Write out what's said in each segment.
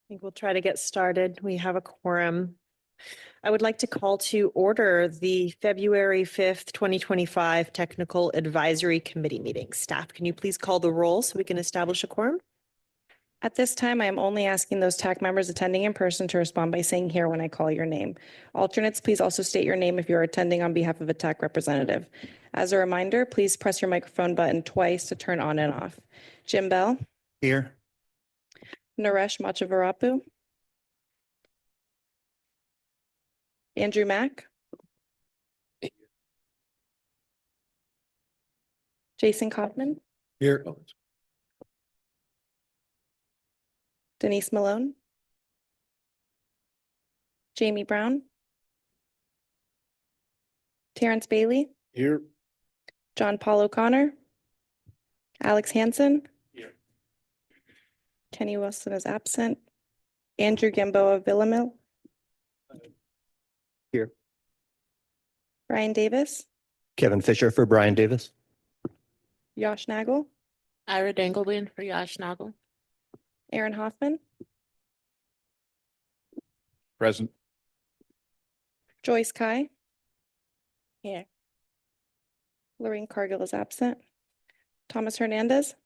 think we'll try to get started. We have a quorum. I would like to call to order the February 5th, 2025 Technical Advisory Committee meeting. Staff, can you please call the roll so we can establish a quorum? At this time, I am only asking those TAC members attending in person to respond by saying here when I call your name. Alternates, please also state your name if you're attending on behalf of a TAC representative. As a reminder, please press your microphone button twice to turn on and off. Jim Bell, Here. Naresh Machavarapu, Andrew Mack, Jason Kaufman, Here. Denise Malone, Jamie Brown, Terrence Bailey, Here. John Paul O'Connor, Alex Hansen, Here. Kenny Wilson is absent, Andrew Gamboa Villamil, Here. Brian Davis, Kevin Fisher for Brian Davis. Josh Nagel, Ira Danglebin for Yash Nagel. Aaron Hoffman, Present. Joyce Kai, Here. Lorraine Cargill is absent, Thomas Hernandez,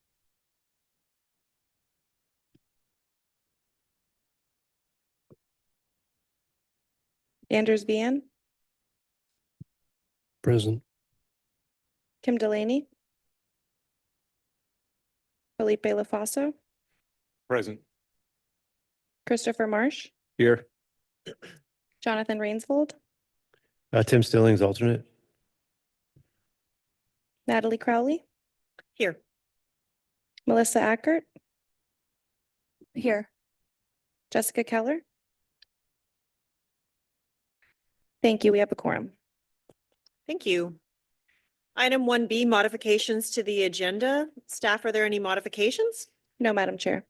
Anders Vian, Present. Kim Delaney, Felipe LaFaso, Present. Christopher Marsh, Here. Jonathan Rainsvold, Tim Stillings, alternate. Natalie Crowley, Here. Melissa Ackert, here, Jessica Keller. Thank you. We have a quorum. Thank you. Item 1B, modifications to the agenda. Staff, are there any modifications? No, Madam Chair.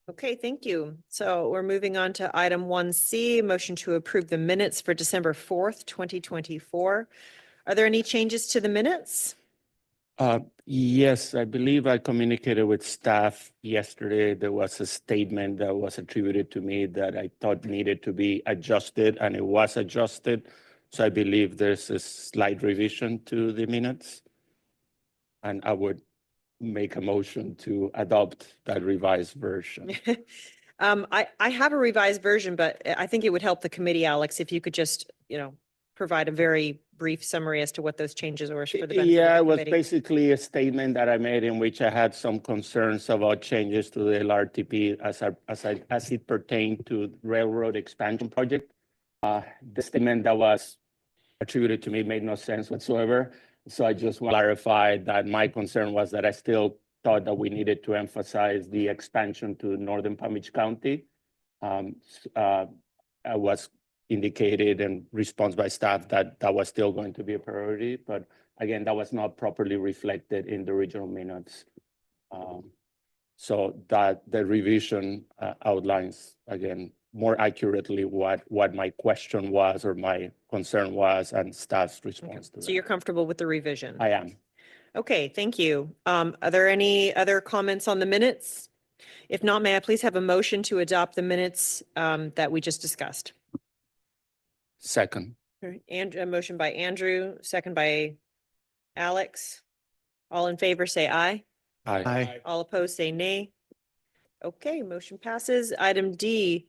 Okay, thank you. So we're moving on to item 1C, motion to approve the minutes for December 4th, 2024. Are there any changes to the minutes? Yes, I believe I communicated with staff yesterday. There was a statement that was attributed to me that I thought needed to be adjusted, and it was adjusted. So I believe there's a slight revision to the minutes. And I would make a motion to adopt that revised version. I have a revised version, but I think it would help the committee, Alex, if you could just, provide a very brief summary as to what those changes were for the benefit of Yeah, the it was committee. basically a statement that I made in which I had some concerns about changes to the LRTP as it pertained to railroad expansion project. The statement that was attributed to me made no sense whatsoever. So I just want to clarify that my concern was that I still thought that we needed to emphasize the expansion to Northern Palm Beach County. I was indicated in response by staff that that was still going to be a priority, but again, that was not properly reflected in the original minutes. So that the revision outlines again more accurately what my question was or my concern was and staff's response to that. So you're comfortable with the revision? I am. Okay, thank you. Are there any other comments on the minutes? If not, may I please have a motion to adopt the minutes that we just discussed? Second. And a motion by Andrew, second by Alex. All in favor, say aye. Aye. All opposed, say nay. Okay, motion passes. Item D,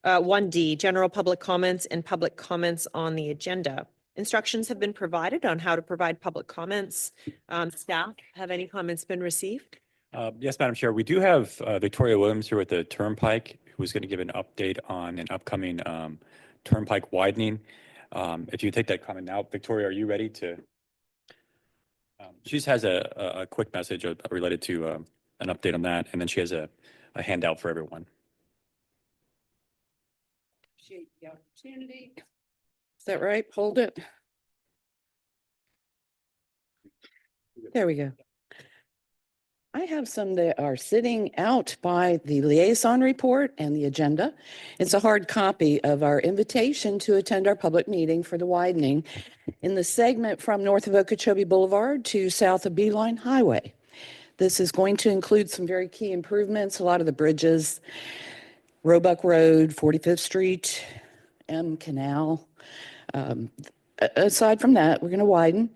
1D, general public comments and public comments on the agenda. Instructions have been provided on how to provide public comments. Staff, have any comments been received? Yes, Madam Chair, we do have Victoria Williams here with the Turnpike, who's going to give an update on an upcoming Turnpike widening. If you take that comment now, Victoria, are you ready to? She just has a quick message related to an update on that, and then she has a handout for everyone. Appreciate the opportunity. Is that right? Hold it. There we go. I have some that are sitting out by the liaison report and the agenda. It's a hard copy of our invitation to attend our public meeting for the widening in the segment from north of Okeechobee Boulevard to south of Beeline Highway. This is going to include some very key improvements, a lot of the bridges Roebuck Road, 45th Street, M Canal. Aside from that, we're going to widen,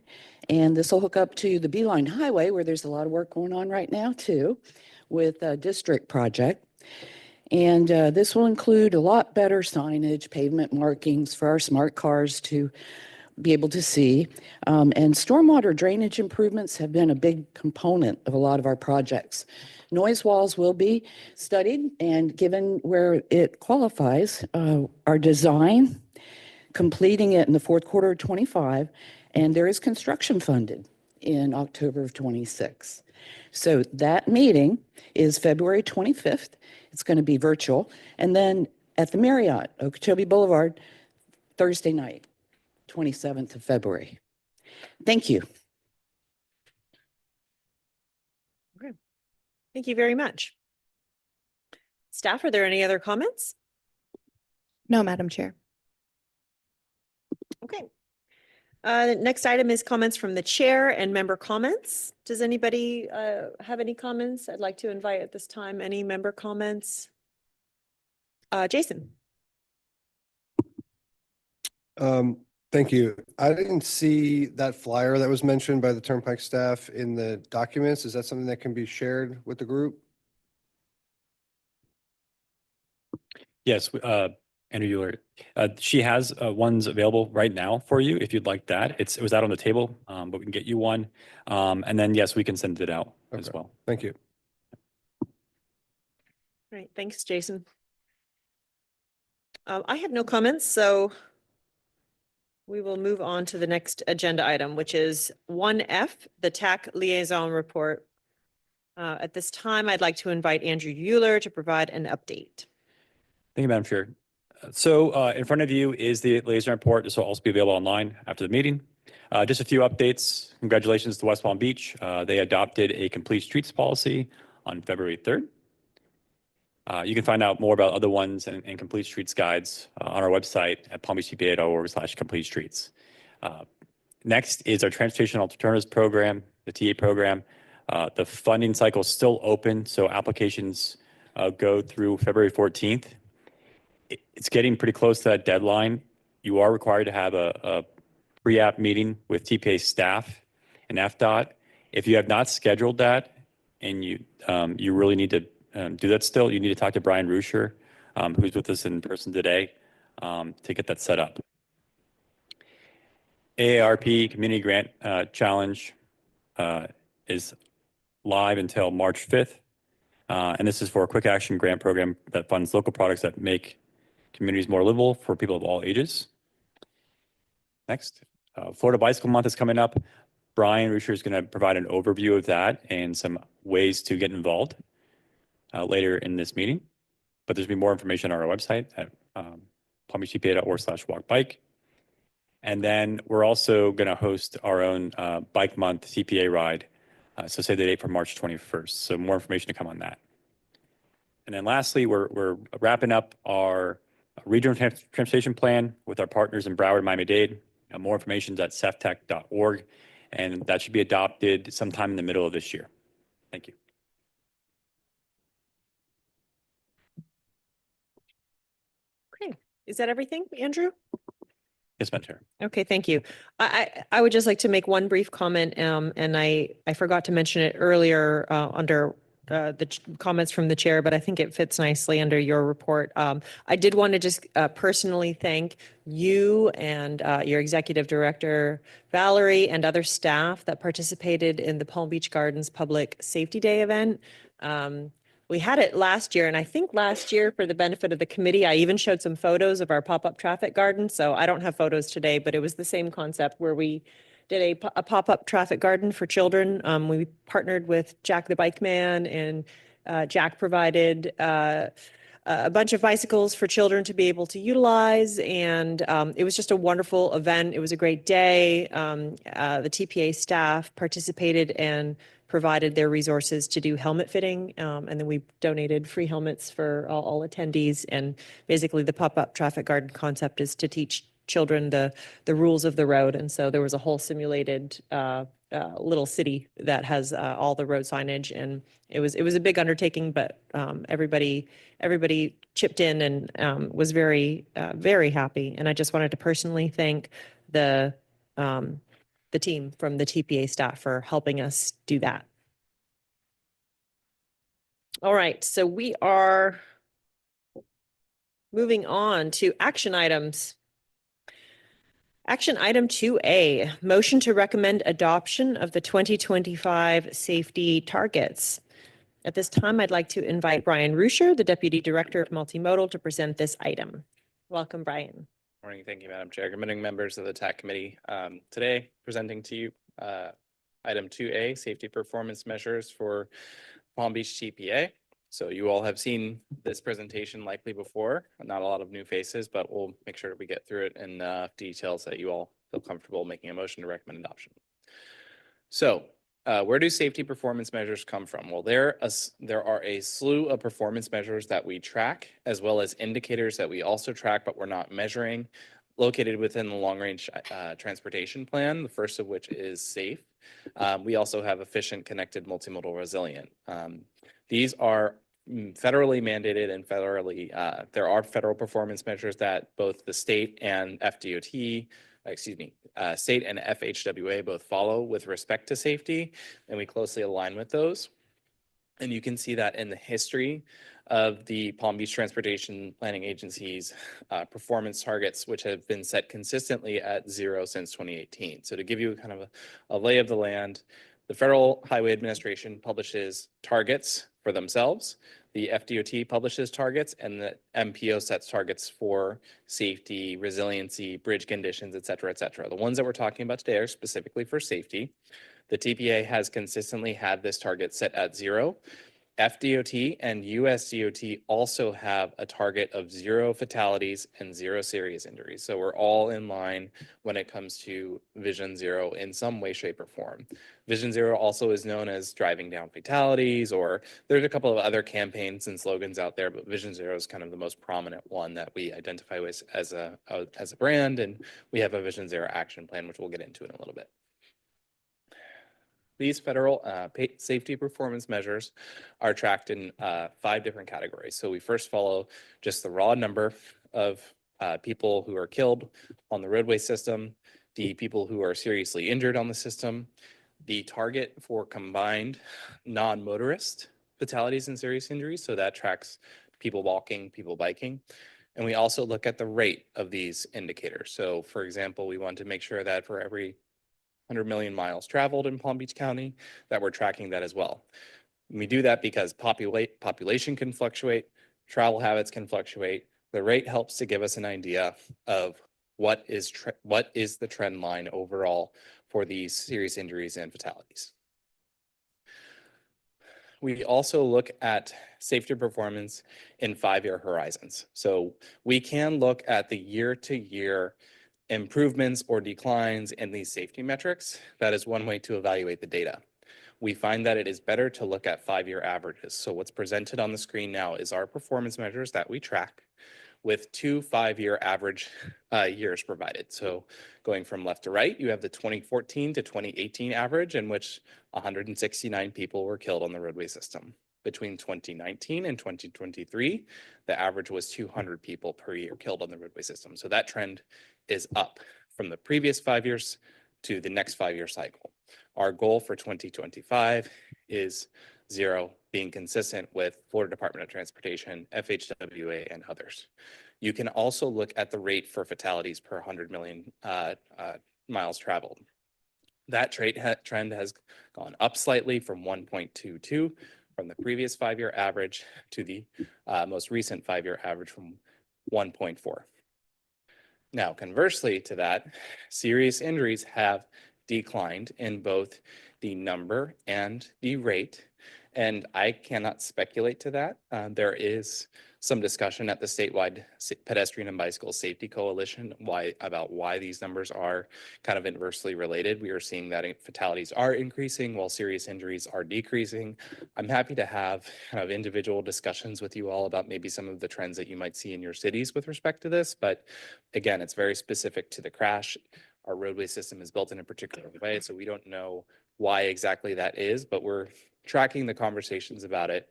and this will hook up to the Beeline Highway, where there's a lot of work going on right now too, with a district project. And this will include a lot better signage, pavement markings for our smart cars to be able to see. And stormwater drainage improvements have been a big component of a lot of our projects. Noise walls will be studied, and given where it qualifies, our design, completing it in the fourth quarter of 25, and there is construction funded in October of 26. So that meeting is February 25th. It's going to be virtual. And then at the Marriott, Okeechobee Boulevard, Thursday night, 27th of February. Thank you. Thank you very much. Staff, are there any other comments? No, Madam Chair. Okay. The next item is comments from the chair and member comments. Does anybody have any comments? I'd like to invite at this time any member comments. Jason. Thank you. I didn't see that flyer that was mentioned by the Turnpike staff in the documents. Is that something that can be shared with the group? Yes, Andrew Euler. She has ones available right now for you if you'd like that. It was out on the table, but we can get you one. And then, yes, we can send it out as Okay. well. Thank you. All right, thanks, Jason. I have no comments, so we will move on to the next agenda item, which is 1F, the TAC liaison report. At this time, I'd like to invite Andrew Euler to provide an update. Thank you, Madam Chair. So in front of you is the liaison report. This will also be available online after the meeting. Just a few updates. Congratulations to West Palm Beach. They adopted a complete streets policy on February 3rd. You can find out more about other ones and complete streets guides on our website at palmbeachtpa.org/complete streets. Next is our Transportation Alternatives Program, the TA program. The funding cycle is still open, so applications go through February 14th. It's getting pretty close to that deadline. You are required to have a pre-app meeting with TPA staff and FDOT. If you have not scheduled that and you really need to do that still, you need to talk to Brian Ruscher, who's with us in person today, to get that set up. AARP Community Grant Challenge is live until March 5th. And this is for a quick action grant program that funds local products that make communities more livable for people of all ages. Next, Florida Bicycle Month is coming up. Brian Ruscher is going to provide an overview of that and some ways to get involved later in this meeting. But there's going to be more information on our website at palmbeachtpa.org/walkbike. And then we're also going to host our own Bike Month TPA ride. So save the date for March 21st. So more information to come on that. And then lastly, we're wrapping up our regional transportation plan with our partners in Broward, Miami-Dade. More information is at ceftech.org, and that should be adopted sometime in the middle of this year. Thank you. Okay, is that everything, Andrew? Yes, Madam Chair. Okay, thank you. I would just like to make one brief comment, and I forgot to mention it earlier under the comments from the chair, but I think it fits nicely under your report. I did want to just personally thank you and your executive director, Valerie, and other staff that participated in the Palm Beach Gardens Public Safety Day event. We had it last year, and I think last year, for the benefit of the committee, I even showed some photos of our pop-up traffic garden. So I don't have photos today, but it was the same concept where we did a pop-up traffic garden for children. We partnered with Jack the Bike Man, and Jack provided a bunch of bicycles for children to be able to utilize. And it was just a wonderful event. It was a great day. The TPA staff participated and provided their resources to do helmet fitting. And then we donated free helmets for all attendees. And basically the pop-up traffic garden concept is to teach children the rules of the road. And so there was a whole simulated little city that has all the road signage, and it was a big undertaking, but everybody chipped in and was very happy. And I just wanted to personally thank the team from the TPA staff for helping us do that. All right, so we are moving on to action items. Action item 2A, motion to recommend adoption of the 2025 safety targets. At this time, I'd like to invite Brian Ruscher, the Deputy Director of Multimodal, to present this item. Welcome, Brian. Morning. Thank you, Madam Chair. Good morning, members of the TAC committee. Today, presenting to you item 2A, safety performance measures for Palm Beach TPA. So you all have seen this presentation likely before, not a lot of new faces, but we'll make sure that we get through it in details that you all feel comfortable making a motion to recommend adoption. So where do safety performance measures come from? Well, there are a slew of performance measures that we track, as well as indicators that we also track, but we're not measuring, located within the long-range transportation plan, the first of which is SAFE. We also have efficient, connected, multimodal, resilient. These are federally mandated and federally, there are federal performance measures that both the state and FDOT, state and FHWA both follow with respect to safety, and we closely align with those. And you can see that in the history of the Palm Beach Transportation Planning Agency's performance targets, which have been set consistently at 0 since 2018. So to give you kind of a lay of the land, the Federal Highway Administration publishes targets for themselves. The FDOT publishes targets, and the MPO sets targets for safety, resiliency, bridge conditions, et cetera, et cetera. The ones that we're talking about today are specifically for safety. The TPA has consistently had this target set at 0. FDOT and USDOT also have a target of 0 fatalities and 0 serious injuries. So we're all in line when it comes to Vision Zero in some way, shape, or form. Vision Zero also is known as driving down fatalities, or there's a couple of other campaigns and slogans out there, but Vision Zero is kind of the most prominent one that we identify with as a brand, and we have a Vision Zero action plan, which we'll get into in a little bit. These federal safety performance measures are tracked in 5 different categories. So we first follow just the raw number of people who are killed on the roadway system, the people who are seriously injured on the system, the target for combined non-motorist fatalities and serious injuries. So that tracks people walking, people biking. And we also look at the rate of these indicators. So for example, we want to make sure that for every 100 million miles traveled in Palm Beach County, that we're tracking that as well. And we do that because population can fluctuate, travel habits can fluctuate. The rate helps to give us an idea of what is the trend line overall for these serious injuries and fatalities. We also look at safety performance in 5-year horizons. So we can look at the year-to-year improvements or declines in these safety metrics. That is one way to evaluate the data. We find that it is better to look at 5-year averages. So what's presented on the screen now is our performance measures that we track with 2 5-year average years provided. So going from left to right, you have the 2014 to 2018 average, in which 169 people were killed on the roadway system. Between 2019 and 2023, the average was 200 people per year killed on the roadway system. So that trend is up from the previous 5 years to the next 5-year cycle. Our goal for 2025 is 0, being consistent with Florida Department of Transportation, FHWA, and others. You can also look at the rate for fatalities per 100 million miles traveled. That trend has gone up slightly from 1.22 from the previous 5-year average to the most recent 5-year average from 1.4. Now, conversely to that, serious injuries have declined in both the number and the rate, and I cannot speculate to that. There is some discussion at the statewide pedestrian and bicycle safety coalition about why these numbers are kind of inversely related. We are seeing that fatalities are increasing while serious injuries are decreasing. I'm happy to have kind of individual discussions with you all about maybe some of the trends that you might see in your cities with respect to this, but again, it's very specific to the crash. our roadway system is built in a particular way, so we don't know why exactly that is, but we're tracking the conversations about it.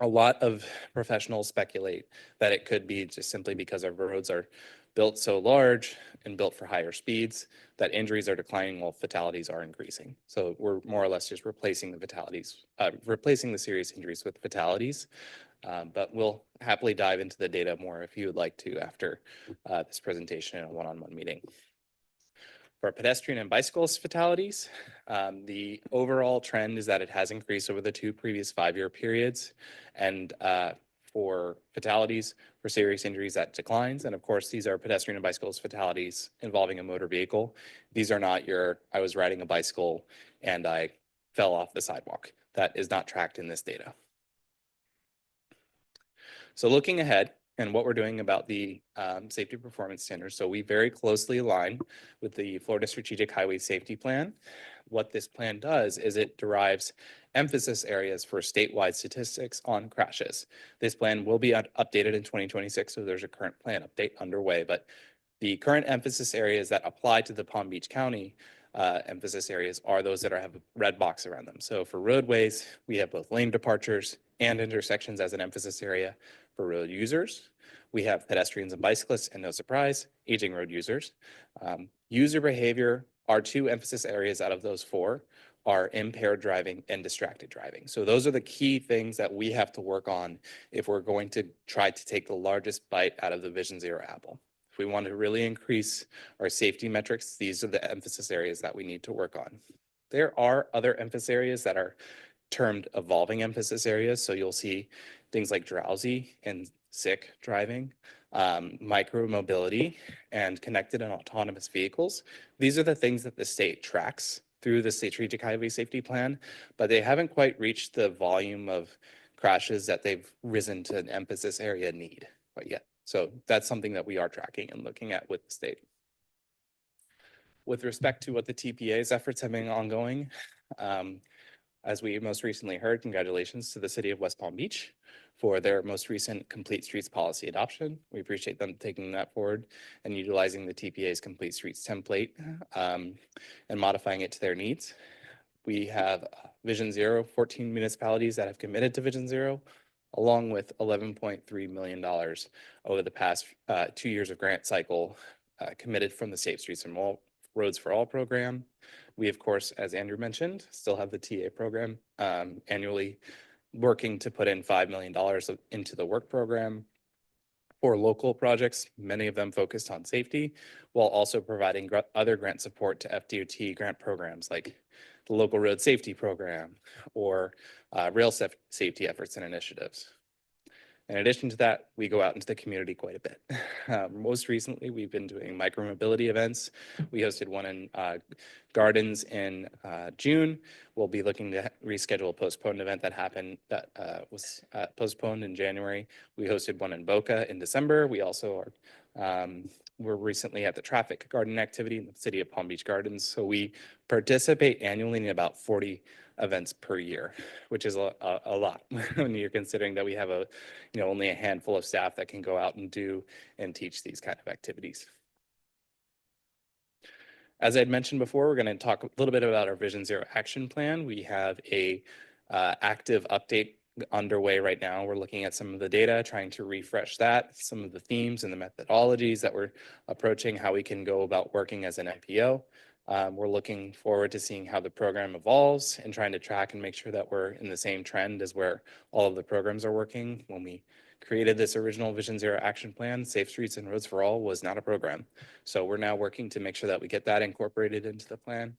A lot of professionals speculate that it could be just simply because our roads are built so large and built for higher speeds that injuries are declining while fatalities are increasing. So we're more or less just replacing the fatalities, replacing the serious injuries with fatalities. But we'll happily dive into the data more if you would like to after this presentation in a one-on-one meeting. For pedestrian and bicyclist fatalities, the overall trend is that it has increased over the two previous 5-year periods. And for fatalities, for serious injuries, that declines. And of course, these are pedestrian and bicyclist fatalities involving a motor vehicle. These are not your, I was riding a bicycle and I fell off the sidewalk. That is not tracked in this data. So looking ahead and what we're doing about the safety performance standards. So we very closely align with the Florida Strategic Highway Safety Plan. What this plan does is it derives emphasis areas for statewide statistics on crashes. This plan will be updated in 2026, so there's a current plan update underway, but the current emphasis areas that apply to the Palm Beach County emphasis areas are those that have a red box around them. So for roadways, we have both lane departures and intersections as an emphasis area. For road users, we have pedestrians and bicyclists, and no surprise, aging road users. User behavior, our two emphasis areas out of those four are impaired driving and distracted driving. So those are the key things that we have to work on if we're going to try to take the largest bite out of the Vision Zero apple. If we want to really increase our safety metrics, these are the emphasis areas that we need to work on. There are other emphasis areas that are termed evolving emphasis areas. So you'll see things like drowsy and sick driving, micro mobility, and connected and autonomous vehicles. These are the things that the state tracks through the State Strategic Highway Safety Plan, but they haven't quite reached the volume of crashes that they've risen to an emphasis area need quite yet. So that's something that we are tracking and looking at with the state. With respect to what the TPA's efforts have been ongoing, as we most recently heard, congratulations to the city of West Palm Beach for their most recent Complete Streets policy adoption. We appreciate them taking that forward and utilizing the TPA's Complete Streets template and modifying it to their needs. We have Vision Zero, 14 municipalities that have committed to Vision Zero, along with $11.3 million over the past 2 years of grant cycle committed from the Safe Streets and Roads for All program. We, of course, as Andrew mentioned, still have the TA program annually working to put in $5 million into the work program for local projects, many of them focused on safety, while also providing other grant support to FDOT grant programs like the local road safety program or rail safety efforts and initiatives. In addition to that, we go out into the community quite a bit. Most recently, we've been doing micromobility events. We hosted one in Gardens in June. We'll be looking to reschedule a postponed event that was postponed in January. We hosted one in Boca in December. We also were recently at the traffic garden activity in the city of Palm Beach Gardens. So we participate annually in about 40 events per year, which is a lot when you're considering that we have only a handful of staff that can go out and do and teach these kind of activities. As I'd mentioned before, we're going to talk a little bit about our Vision Zero action plan. We have a active update underway right now. We're looking at some of the data, trying to refresh that, some of the themes and the methodologies that we're approaching, how we can go about working as an NPO. We're looking forward to seeing how the program evolves and trying to track and make sure that we're in the same trend as where all of the programs are working. When we created this original Vision Zero action plan, Safe Streets and Roads for All was not a program. So we're now working to make sure that we get that incorporated into the plan.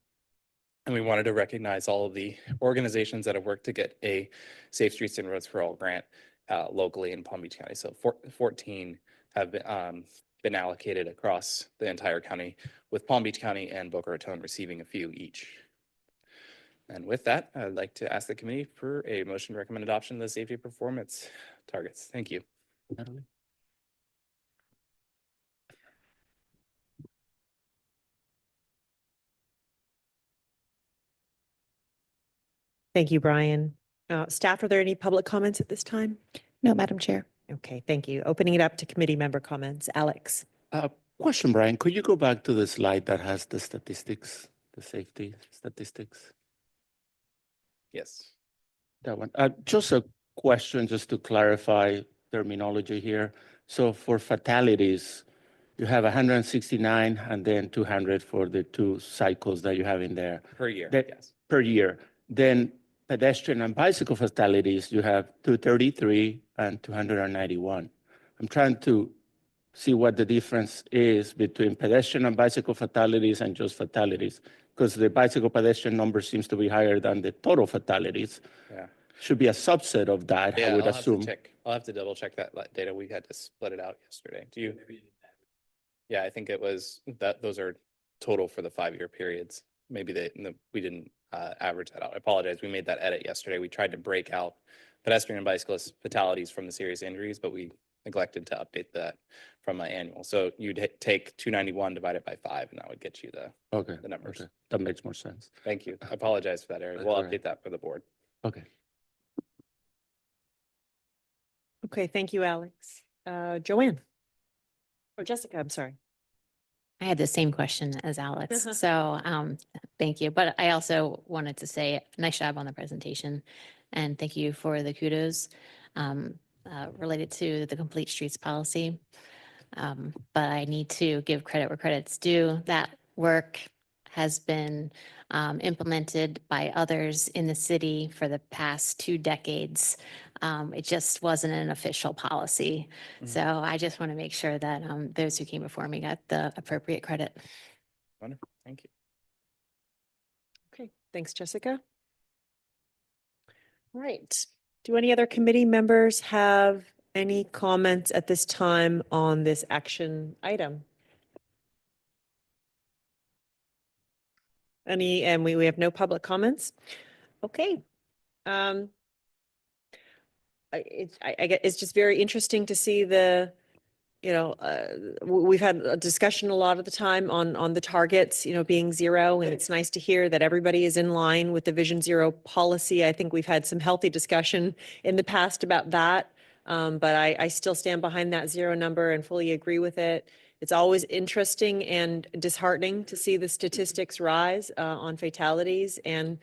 And we wanted to recognize all of the organizations that have worked to get a Safe Streets and Roads for All grant locally in Palm Beach County. So 14 have been allocated across the entire county, with Palm Beach County and Boca Raton receiving a few each. And with that, I'd like to ask the committee for a motion to recommend adoption of the safety performance targets. Thank you. Natalie? Thank you, Brian. Staff, are there any public comments at this time? No, Madam Chair. Okay, thank you. Opening it up to committee member comments. Alex. Question, Brian, could you go back to the slide that has the statistics, the safety statistics? Yes. That one. Just a question, just to clarify terminology here. So for fatalities, you have 169 and then 200 for the 2 cycles that you have in there. Per year, That- yes. Per year. Then pedestrian and bicycle fatalities, you have 233 and 291. I'm trying to see what the difference is between pedestrian and bicycle fatalities and just fatalities, because the bicycle pedestrian number seems to be higher than the total fatalities. Yeah. Should be a subset of that, I Yeah, would I'll have to assume. check. I'll have to double check that data. We had to split it out yesterday. Do you? Yeah, I think it was that those are total for the 5-year periods. Maybe we didn't average that out. I apologize. We made that edit yesterday. We tried to break out pedestrian and bicyclist fatalities from the serious injuries, but we neglected to update that from my annual. So you'd take 291 divided by 5, and that would get you Okay. the numbers. Okay. That makes more sense. Thank you. I apologize for that area. That's We'll all right. update that for the board. Okay. Okay, thank you, Alex. Joanne? Or Jessica, I'm sorry. I had the same question as Alex, so thank you. But I also wanted to say nice job on the presentation, and thank you for the kudos related to the Complete Streets policy. But I need to give credit where credit's due. That work has been implemented by others in the city for the past 2 decades. It just wasn't an official policy. So I just want to make sure that those who came before me got the appropriate credit. Wonderful. Thank you. Okay, thanks, Jessica. All right. Do any other committee members have any comments at this time on this action item? And we have no public comments? Okay. I get, it's just very interesting to see we've had a discussion a lot of the time on the targets, being 0, and it's nice to hear that everybody is in line with the Vision Zero policy. I think we've had some healthy discussion in the past about that. But I still stand behind that 0 number and fully agree with it. It's always interesting and disheartening to see the statistics rise on fatalities. And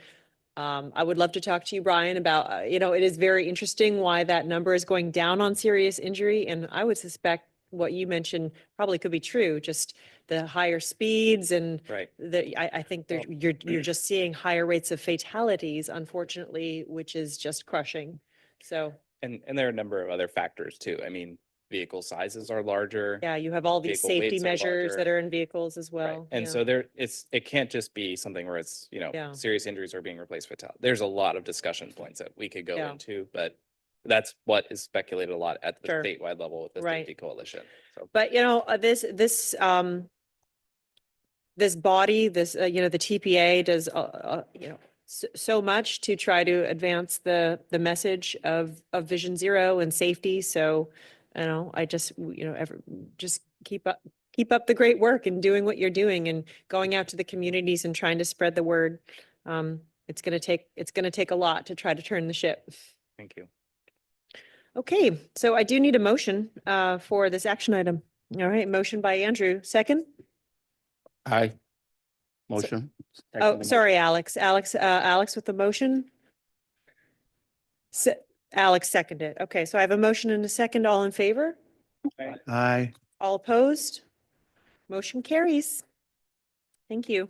I would love to talk to you, Brian, about, it is very interesting why that number is going down on serious injury. And I would suspect what you mentioned probably could be true, just the higher speeds and Right. I think you're just seeing higher rates of fatalities, unfortunately, which is just crushing. So, And there are a number of other factors too. I mean, vehicle sizes are larger. yeah, you have all these Vehicle safety weights are measures that larger. are in vehicles as Right. well. And yeah. so it can't just be something where it's, Yeah. serious injuries are being replaced with fatality. There's a lot of discussion points that we could go Yeah. into, but that's what is speculated a lot at the Sure. statewide level with the Right. safety coalition. So, But this body, the TPA does, so much to try to advance the message of Vision Zero and safety. So, I just, just keep up the great work and doing what you're doing and going out to the communities and trying to spread the word. It's going to take a lot to try to turn the ship. thank you. Okay, so I do need a motion for this action item. All right, motion by Andrew, second? Aye. Motion. Second Oh, motion. sorry, Alex. Alex with the motion? Alex seconded. Okay, so I have a motion and a second. All in favor? Aye. All opposed? Motion carries. Thank you.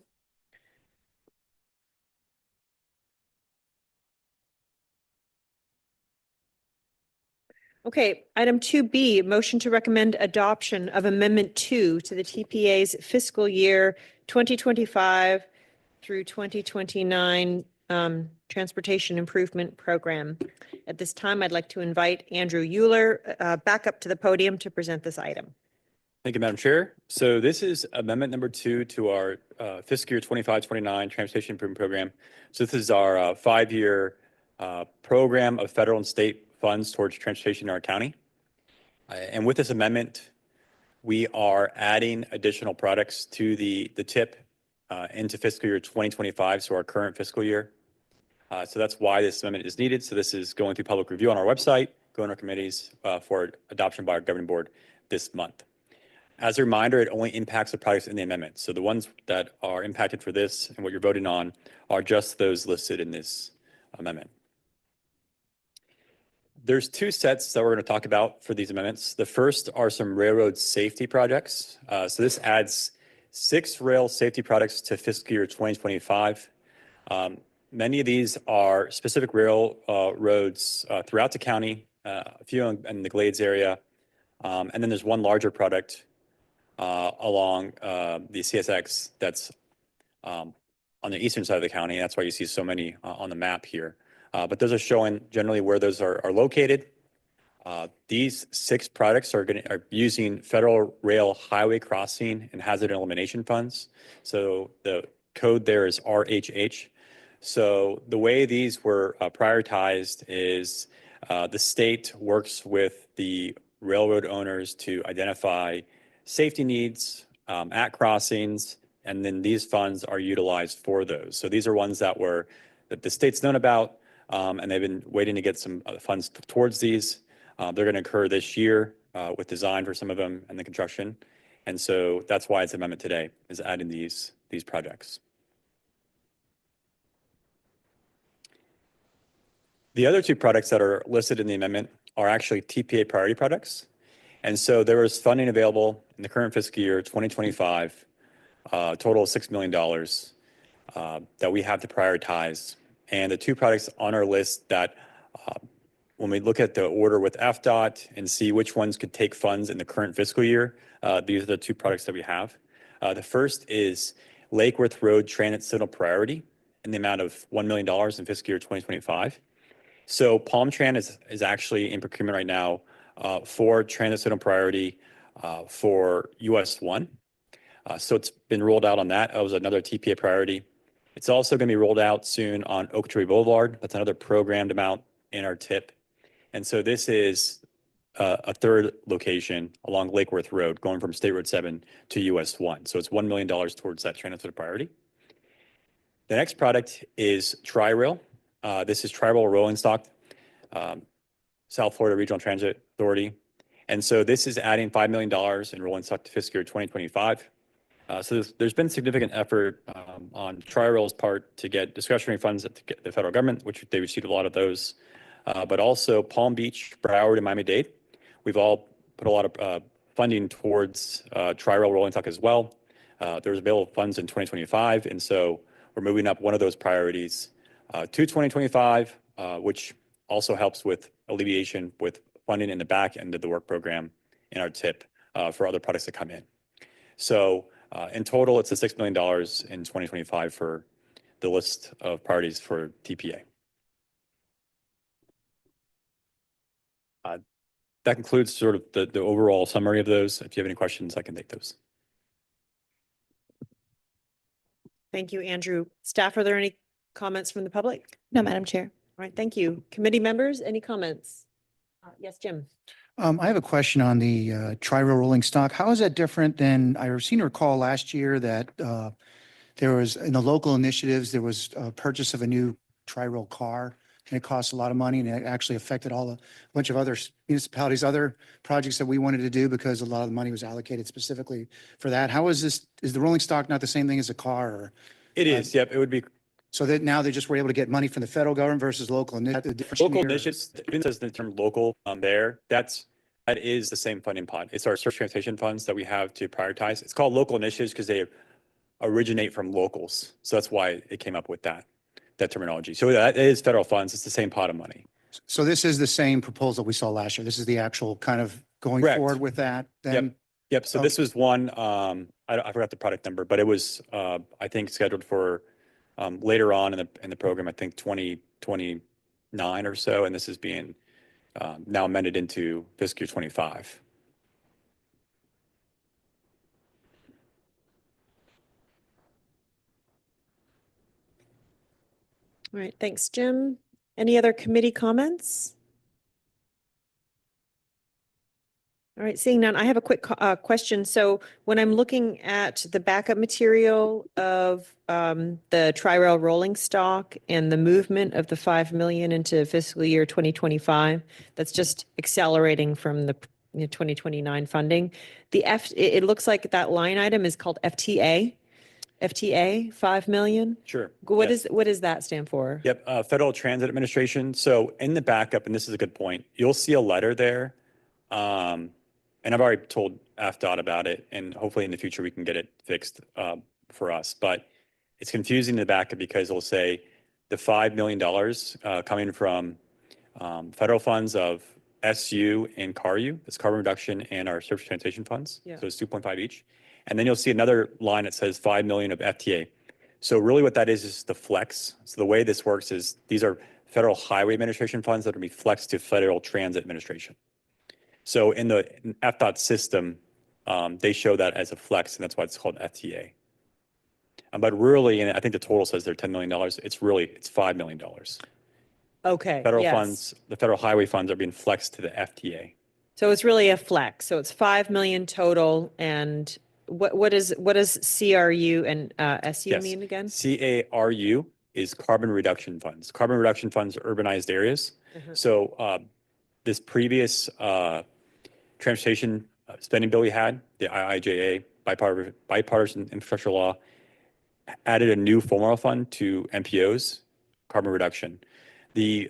Okay, item 2B, motion to recommend adoption of Amendment 2 to the TPA's fiscal year 2025 through 2029 Transportation Improvement Program. At this time, I'd like to invite Andrew Euler back up to the podium to present this item. Thank you, Madam Chair. So this is amendment number 2 to our fiscal year 25-29 Transportation Improvement Program. So this is our 5-year program of federal and state funds towards transportation in our county. And with this amendment, we are adding additional products to the TIP into fiscal year 2025, so our current fiscal year. So that's why this amendment is needed. So this is going through public review on our website, going to our committees for adoption by our governing board this month. As a reminder, it only impacts the projects in the amendment. So the ones that are impacted for this and what you're voting on are just those listed in this amendment. There's two sets that we're going to talk about for these amendments. The first are some railroad safety projects. So this adds 6 rail safety projects to fiscal year 2025. Many of these are specific rail roads throughout the county, a few in the Glades area. And then there's one larger project along the CSX that's on the eastern side of the county. That's why you see so many on the map here. But those are showing generally where those are located. These 6 projects are using federal rail highway crossing and hazard elimination funds. So the code there is RHH. So the way these were prioritized is the state works with the railroad owners to identify safety needs at crossings, and then these funds are utilized for those. So these are ones that the state's known about, and they've been waiting to get some funds towards these. They're going to occur this year with design for some of them and the construction. And so that's why it's amendment today, is adding these projects. The other 2 projects that are listed in the amendment are actually TPA priority projects. And so there is funding available in the current fiscal year, 2025, total of $6 million that we have to prioritize. And the 2 projects on our list that when we look at the order with FDOT and see which ones could take funds in the current fiscal year, these are the 2 projects that we have. The first is Lake Worth Road Transit Signal Priority in the amount of $1 million in fiscal year 2025. So Palm Tran is actually in procurement right now for transit signal priority for US 1. So it's been rolled out on that. That was another TPA priority. It's also going to be rolled out soon on Okeechobee Boulevard. That's another programmed amount in our TIP. And so this is a 3rd location along Lake Worth Road, going from State Road 7 to US 1. So it's $1 million towards that transit priority. The next product is Tri-Rail. This is Tri-Rail Rolling Stock, South Florida Regional Transit Authority. And so this is adding $5 million in rolling stock to fiscal year 2025. So there's been significant effort on Tri-Rail's part to get discretionary funds at the federal government, which they received a lot of those, but also Palm Beach, Broward, and Miami-Dade. We've all put a lot of funding towards Tri-Rail rolling stock as well. There's available funds in 2025, and so we're moving up one of those priorities to 2025, which also helps with alleviation with funding in the back end of the work program in our TIP for other products that come in. So in total, it's $6 million in 2025 for the list of priorities for TPA. That concludes sort of the overall summary of those. If you have any questions, I can take those. Thank you, Andrew. Staff, are there any comments from the public? No, Madam Chair. All right, thank you. Committee members, any comments? Yes, Jim. I have a question on the Tri-Rail rolling stock. How is that different than, I seem to recall last year that there was, in the local initiatives, there was a purchase of a new Tri-Rail car, and it cost a lot of money, and it actually affected a bunch of other municipalities, other projects that we wanted to do because a lot of the money was allocated specifically for that. How is this, is the rolling stock not the same thing as a car? Or, It is, yep, it would be. so that now they just were able to get money from the federal government versus local initiatives? Local initiatives, even says the term local there, that is the same funding pot. It's our surface transportation funds that we have to prioritize. It's called local initiatives because they originate from locals. So that's why it came up with that terminology. So that is federal funds. It's the same pot of money. So this is the same proposal we saw last year. This is the actual kind of going Correct. forward with that then? Yep. So this was one, I forgot the product number, but it was, I think, scheduled for later on in the program, I think 2029 or so. And this is being now amended into fiscal year 25. All right, thanks, Jim. Any other committee comments? All right, seeing none, I have a quick question. So when I'm looking at the backup material of the Tri-Rail rolling stock and the movement of the 5 million into fiscal year 2025, that's just accelerating from the 2029 funding. It looks like that line item is called FTA, 5 million. Sure. What Yes. does that stand for? Yep, Federal Transit Administration. So in the backup, and this is a good point, you'll see a letter there. And I've already told AFDOT about it, and hopefully in the future we can get it fixed for us. But it's confusing in the backup because it'll say the $5 million coming from federal funds of SU and CARU, that's carbon reduction, and our surface transportation funds. Yeah. So it's 2.5 each. And then you'll see another line that says 5 million of FTA. So really what that is the flex. So the way this works is these are Federal Highway Administration funds that are going to be flexed to Federal Transit Administration. So in the FDOT system, they show that as a flex, and that's why it's called FTA. But really, and I think the total says they're $10 million. It's $5 million. Okay, Federal yes. funds, the federal highway funds are being flexed to the FTA. So it's really a flex. So it's 5 million total. And what does CRU and SU Yes. mean again? CARU is carbon reduction funds. Carbon reduction funds are urbanized areas. So this previous transportation spending bill we had, the IIJA, bipartisan infrastructure law, added a new formula fund to MPOs, carbon reduction. The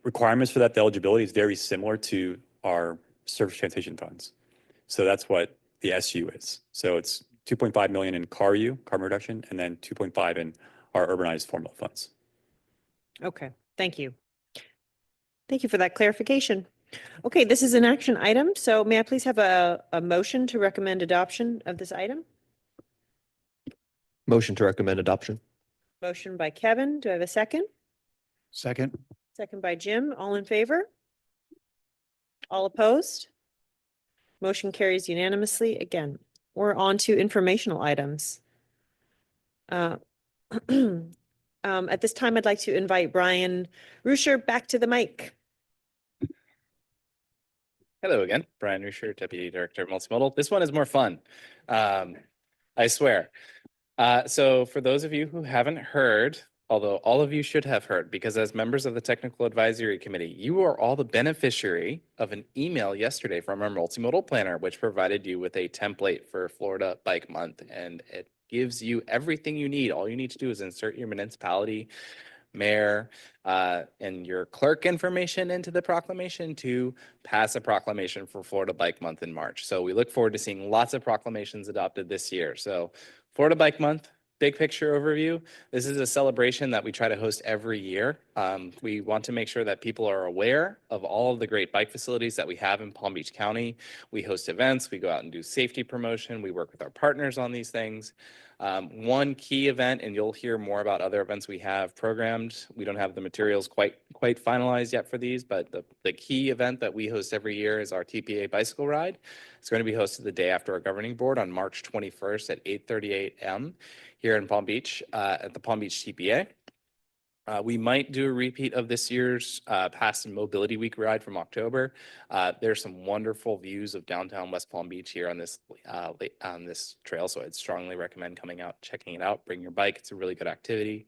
requirements for that, the eligibility is very similar to our surface transportation funds. So that's what the SU is. So it's 2.5 million in CARU, carbon reduction, and then 2.5 in our urbanized formula funds. Okay, thank you. Thank you for that clarification. Okay, this is an action item. So may I please have a motion to recommend adoption of this item? Motion to recommend adoption. Motion by Kevin. Do I have a second? Second. Second by Jim. All in favor? All opposed? Motion carries unanimously. Again, we're on to informational items. At this time, I'd like to invite Brian Ruscher back to the mic. Hello again, Brian Ruscher, Deputy Director of Multimodal. This one is more fun, I swear. So for those of you who haven't heard, although all of you should have heard, because as members of the Technical Advisory Committee, you are all the beneficiary of an email yesterday from our multimodal planner, which provided you with a template for Florida Bike Month, and it gives you everything you need. All you need to do is insert your municipality, mayor, and your clerk information into the proclamation to pass a proclamation for Florida Bike Month in March. So we look forward to seeing lots of proclamations adopted this year. So Florida Bike Month, big picture overview. This is a celebration that we try to host every year. We want to make sure that people are aware of all of the great bike facilities that we have in Palm Beach County. We host events, we go out and do safety promotion, we work with our partners on these things. One key event, and you'll hear more about other events we have programmed. We don't have the materials quite finalized yet for these, but the key event that we host every year is our TPA bicycle ride. It's going to be hosted the day after our governing board on March 21st at 8:30 a.m. here in Palm Beach at the Palm Beach TPA. We might do a repeat of this year's Past and Mobility Week ride from October. There's some wonderful views of downtown West Palm Beach here on this trail, so I'd strongly recommend coming out, checking it out. Bring your bike; it's a really good activity.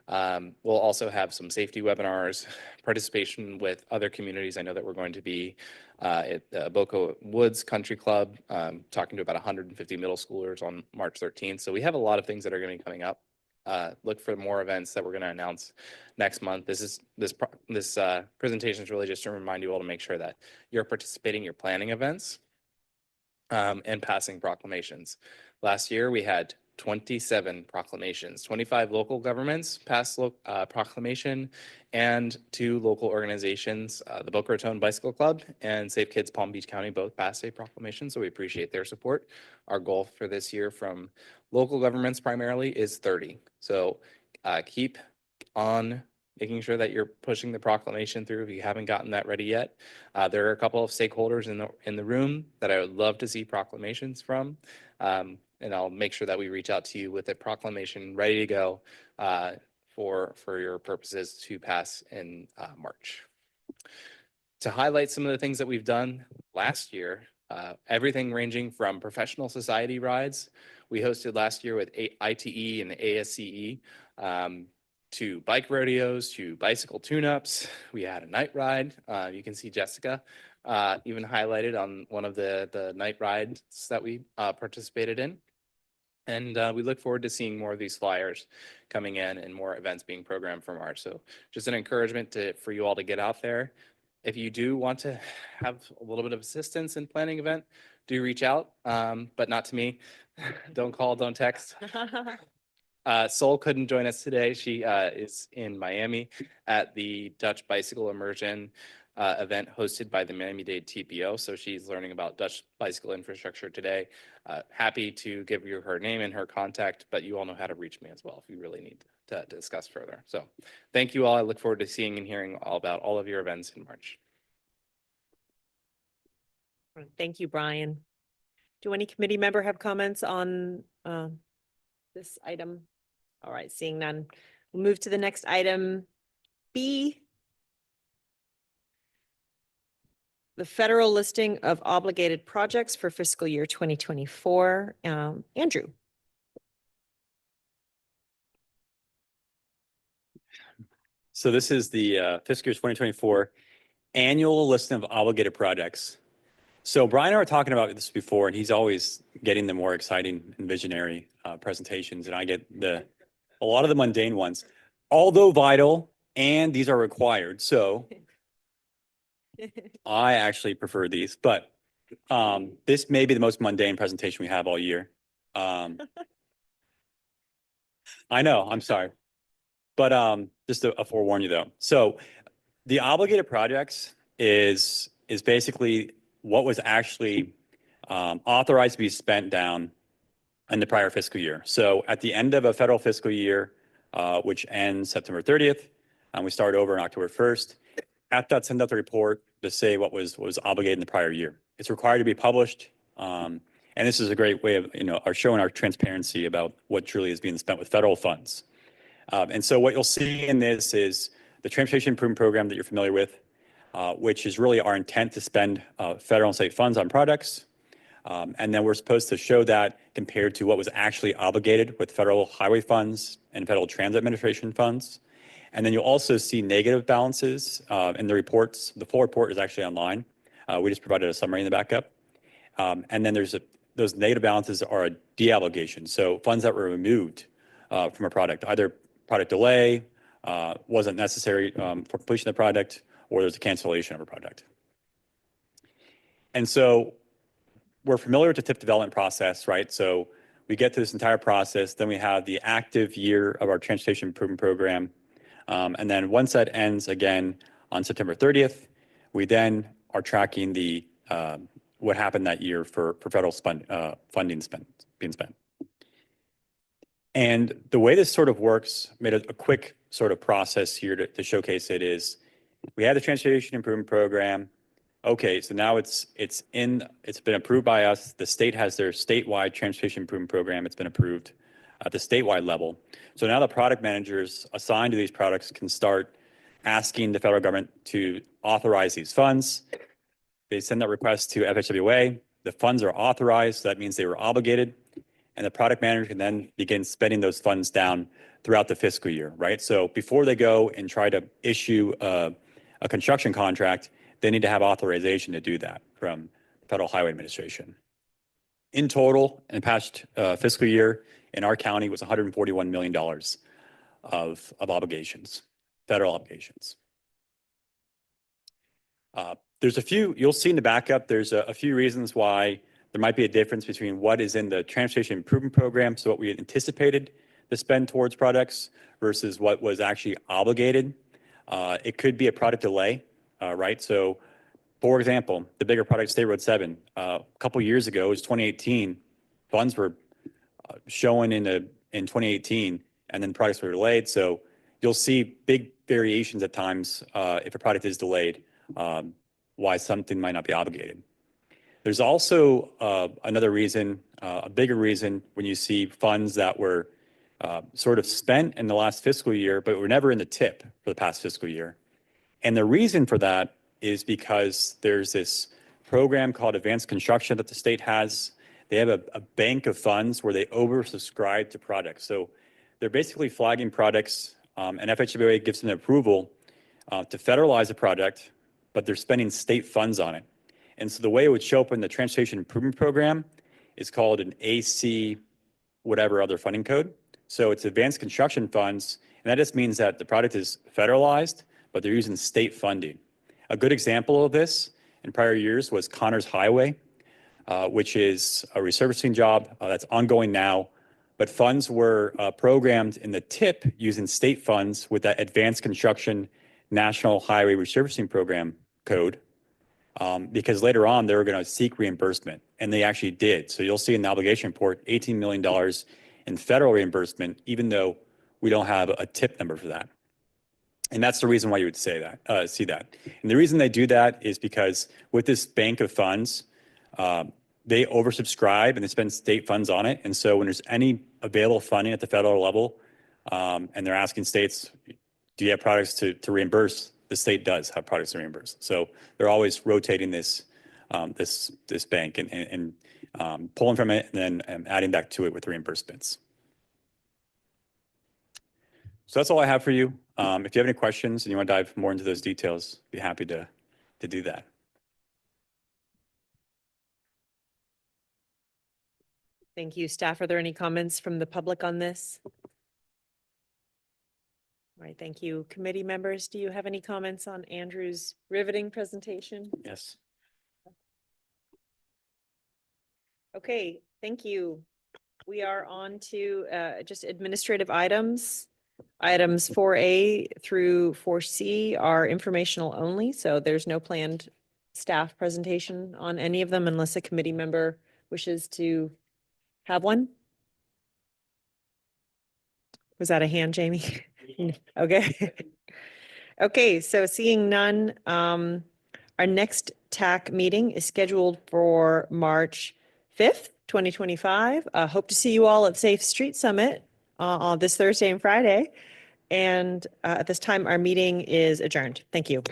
We'll also have some safety webinars, participation with other communities. I know that we're going to be at Boca Woods Country Club, talking to about 150 middle schoolers on March 13th. So we have a lot of things that are going to be coming up. Look for more events that we're going to announce next month. This presentation is really just to remind you all to make sure that you're participating, you're planning events, and passing proclamations. Last year, we had 27 proclamations, 25 local governments passed proclamation, and 2 local organizations, the Boca Raton Bicycle Club and Safe Kids Palm Beach County, both passed a proclamation, so we appreciate their support. Our goal for this year from local governments primarily is 30. So keep on making sure that you're pushing the proclamation through if you haven't gotten that ready yet. There are a couple of stakeholders in the room that I would love to see proclamations from. And I'll make sure that we reach out to you with a proclamation ready to go for your purposes to pass in March. To highlight some of the things that we've done last year, everything ranging from professional society rides we hosted last year with ITE and ASCE, to bike rodeos, to bicycle tune-ups. We had a night ride. You can see Jessica even highlighted on one of the night rides that we participated in. And we look forward to seeing more of these flyers coming in and more events being programmed for March. So just an encouragement for you all to get out there. If you do want to have a little bit of assistance in planning event, do reach out, but not to me. Don't call, don't text. Sol couldn't join us today. She is in Miami at the Dutch Bicycle Immersion event hosted by the Miami-Dade TPO. So she's learning about Dutch bicycle infrastructure today. Happy to give you her name and her contact, but you all know how to reach me as well if you really need to discuss further. So thank you all. I look forward to seeing and hearing all about all of your events in March. Thank you, Brian. Do any committee member have comments on this item? All right, seeing none, we'll move to the next item, B. The federal listing of obligated projects for fiscal year 2024. Andrew. So this is the fiscal year 2024 annual listing of obligated projects. So Brian and I were talking about this before, and he's always getting the more exciting and visionary presentations, and I get a lot of the mundane ones, although vital, and these are required. So I actually prefer these, but this may be the most mundane presentation we have all year. I know, I'm sorry. But just to forewarn you though. So the obligated projects is basically what was actually authorized to be spent down in the prior fiscal year. So at the end of a federal fiscal year, which ends September 30th, and we start over on October 1st, at that send out the report to say what was obligated in the prior year. It's required to be published. And this is a great way of, showing our transparency about what truly is being spent with federal funds. And so what you'll see in this is the Transportation Improvement Program that you're familiar with, which is really our intent to spend federal and state funds on projects. And then we're supposed to show that compared to what was actually obligated with federal highway funds and federal transit administration funds. And then you'll also see negative balances in the reports. The full report is actually online. We just provided a summary in the backup. And then those negative balances are a de-obligation. So funds that were removed from a project, either product delay, wasn't necessary for completion of the project, or there's a cancellation of a project. And so we're familiar with the TIP development process, right? So we get to this entire process, then we have the active year of our Transportation Improvement Program. And then once that ends again on September 30th, we then are tracking the what happened that year for federal funding being spent. And the way this sort of works, made a quick sort of process here to showcase it is, we had the Transportation Improvement Program. Okay, so now it's been approved by us. The state has their statewide Transportation Improvement Program. It's been approved at the statewide level. So now the product managers assigned to these products can start asking the federal government to authorize these funds. They send that request to FHWA. The funds are authorized, so that means they were obligated. And the product manager can then begin spending those funds down throughout the fiscal year, right? So before they go and try to issue a construction contract, they need to have authorization to do that from the Federal Highway Administration. In total, in the past fiscal year, in our county was $141 million of obligations, federal obligations. There's a few, you'll see in the backup, there's a few reasons why there might be a difference between what is in the Transportation Improvement Program, so what we anticipated to spend towards products, versus what was actually obligated. It could be a product delay, right? So, for example, the bigger product, State Road 7, a couple years ago, it was 2018, funds were showing in 2018, and then products were delayed. So you'll see big variations at times if a product is delayed, why something might not be obligated. There's also another reason, a bigger reason, when you see funds that were sort of spent in the last fiscal year, but were never in the TIP for the past fiscal year. And the reason for that is because there's this program called Advanced Construction that the state has. They have a bank of funds where they oversubscribe to projects. So they're basically flagging projects, and FHWA gives them approval to federalize a project, but they're spending state funds on it. And so the way it would show up in the Transportation Improvement Program is called an AC whatever other funding code. So it's advanced construction funds, and that just means that the project is federalized, but they're using state funding. A good example of this in prior years was Connors Highway, which is a resurfacing job that's ongoing now, but funds were programmed in the TIP using state funds with that Advanced Construction National Highway Resurfacing Program code, because later on they were going to seek reimbursement, and they actually did. So you'll see in the obligation report, $18 million in federal reimbursement, even though we don't have a TIP number for that. And that's the reason why you would say that, see that. And the reason they do that is because with this bank of funds, they oversubscribe and they spend state funds on it. And so when there's any available funding at the federal level, and they're asking states, do you have products to reimburse? The state does have products to reimburse. So they're always rotating this bank and pulling from it and then adding back to it with reimbursements. So that's all I have for you. If you have any questions and you want to dive more into those details, be happy to do that. Thank you. Staff, are there any comments from the public on this? All right, thank you. Committee members, do you have any comments on Andrew's riveting presentation? Yes. Okay, thank you. We are on to just administrative items. Items 4A through 4C are informational only, so there's no planned staff presentation on any of them unless a committee member wishes to have one. Was that a hand, Jamie? Okay. Okay, so seeing none, our next TAC meeting is scheduled for March 5th, 2025. Hope to see you all at Safe Street Summit on this Thursday and Friday. And at this time, our meeting is adjourned. Thank you.